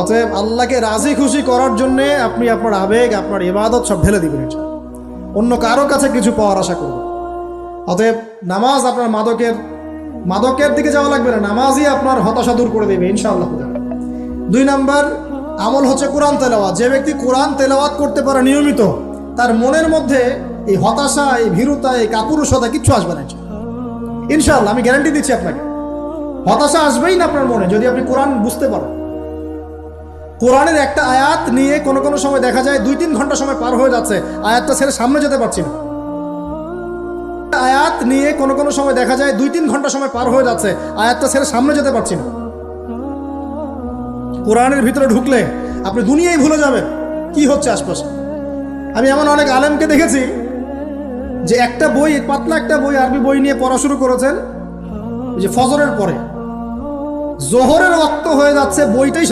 অতএব আল্লাহকে রাজি খুশি করার জন্য আপনি আপনার আবেগ, আপনার ইবাদত সব ঢেলে দিবেন, অন্য কারো কাছে কিছু পাওয়ার আশা করবেন। অতএব নামাজ আপনার মাদকের দিকে যাওয়া লাগবে না, নামাজই আপনার হতাশা দূর করে দেবে ইনশাআল্লাহ। 2 নাম্বার আমল হচ্ছে কোরআন তেলাওয়াত। যে ব্যক্তি কোরআন তেলাওয়াত করতে পারে নিয়মিত, তার মনের মধ্যে এই হতাশা, এই ভীরুতা, এই কাপুরুষতা কিচ্ছু আসবে না ইনশাআল্লাহ। আমি গ্যারান্টি দিচ্ছি আপনাকে, হতাশা আসবেই না আপনার মনে যদি আপনি কোরআন বুঝতে পারেন। কোরআনের একটা আয়াত নিয়ে কোনো সময় দেখা যায় 2-3 ঘন্টা সময় পার হয়ে যাচ্ছে, আয়াতটা ছেড়ে সামনে যেতে পারছি না। আয়াত নিয়ে কোনো সময় দেখা যায় 2-3 ঘন্টা সময় পার হয়ে যাচ্ছে, আয়াতটা ছেড়ে সামনে যেতে পারছি না। কোরআনের ভিতরে ঢুকলে আপনি দুনিয়ায় ভুলে যাবেন কি হচ্ছে আশপাশে। আমি এমন অনেক আলেমকে দেখেছি যে একটা বই, পাতলা একটা বই, আরবি বই নিয়ে পড়া শুরু করেছেন, যে ফজরের পরে জোহরের ওয়াক্ত হয়ে যাচ্ছে, বইটাই